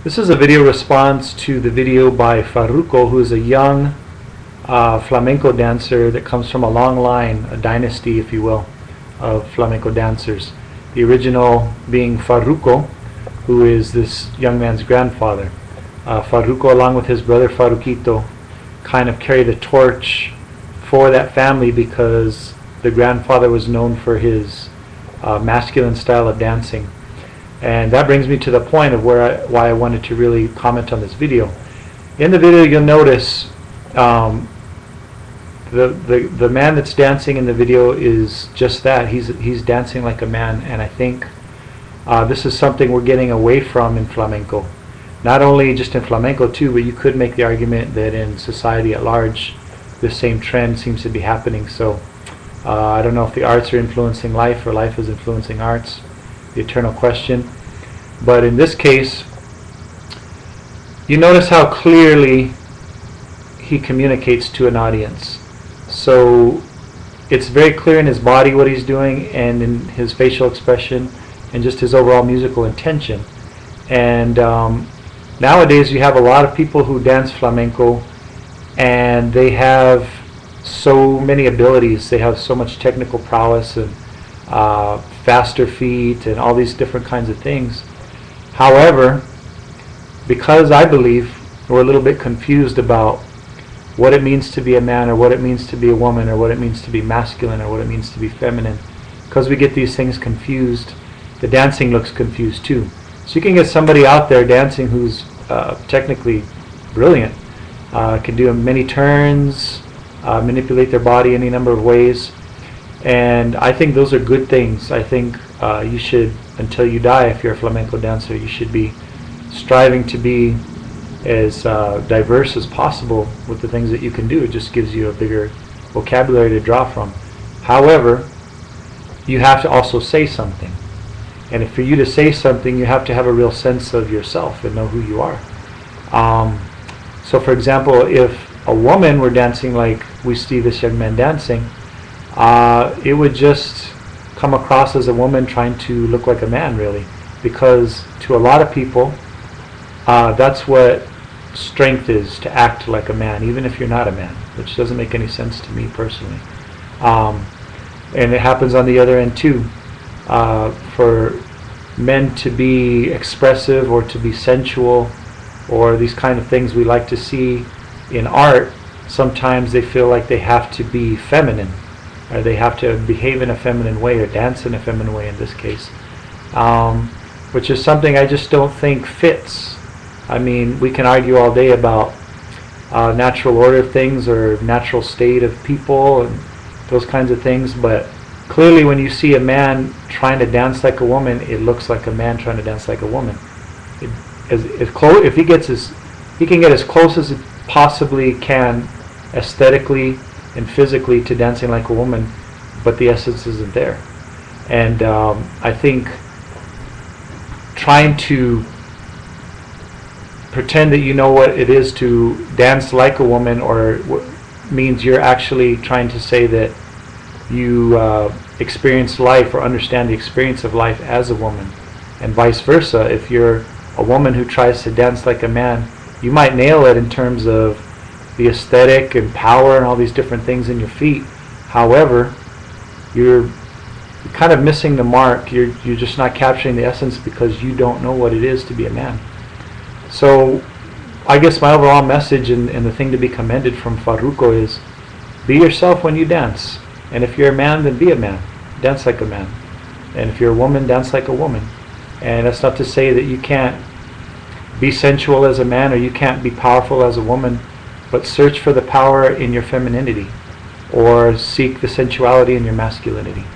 This is a video response to the video by Farruco, who is a young flamenco dancer that comes from a long line, a dynasty if you will, of flamenco dancers. The original being Farruco, who is this young man's grandfather. Farruco, along with his brother Farruquito, kind of carry the torch for that family because the grandfather was known for his masculine style of dancing. And that brings me to the point of why I wanted to really comment on this video. In the video you'll notice the man that's dancing in the video is just that. He's dancing like a man, and I think this is something we're getting away from in flamenco. Not only just in flamenco too, but you could make the argument that in society at large the same trend seems to be happening. So I don't know if the arts are influencing life or life is influencing arts, the eternal question. But in this case, you notice how clearly he communicates to an audience. So it's very clear in his body what he's doing, and in his facial expression, and just his overall musical intention. And nowadays you have a lot of people who dance flamenco, and they have so many abilities. They have so much technical prowess and faster feet and all these different kinds of things. However, because I believe we're a little bit confused about what it means to be a man, or what it means to be a woman, or what it means to be masculine, or what it means to be feminine, because we get these things confused, the dancing looks confused too. So you can get somebody out there dancing who's technically brilliant, can do many turns, manipulate their body any number of ways, and I think those are good things. I think you should, until you die, if you're a flamenco dancer, you should be striving to be as diverse as possible with the things that you can do. It just gives you a bigger vocabulary to draw from. However, you have to also say something, and for you to say something, you have to have a real sense of yourself and know who you are. So for example, if a woman were dancing like we see this young man dancing, it would just come across as a woman trying to look like a man, really, because to a lot of people that's what strength is, to act like a man, even if you're not a man, which doesn't make any sense to me personally. And it happens on the other end too. For men to be expressive or to be sensual, or these kind of things we like to see in art, sometimes they feel like they have to be feminine, or they have to behave in a feminine way, or dance in a feminine way in this case, which is something I just don't think fits. I mean, we can argue all day about natural order of things, or natural state of people, and those kinds of things, but clearly when you see a man trying to dance like a woman, it looks like a man trying to dance like a woman. If he can get as close as he possibly can aesthetically and physically to dancing like a woman, but the essence isn't there. And I think trying to pretend that you know what it is to dance like a woman, or means you're actually trying to say that you experience life or understand the experience of life as a woman, and vice versa. If you're a woman who tries to dance like a man, you might nail it in terms of the aesthetic and power and all these different things in your feet. However, you're kind of missing the mark. You're just not capturing the essence, because you don't know what it is to be a man. So I guess my overall message and the thing to be commended from Farruco is, be yourself when you dance. And if you're a man, then be a man. Dance like a man. And if you're a woman, dance like a woman. And that's not to say that you can't be sensual as a man, or you can't be powerful as a woman, but search for the power in your femininity, or seek the sensuality in your masculinity.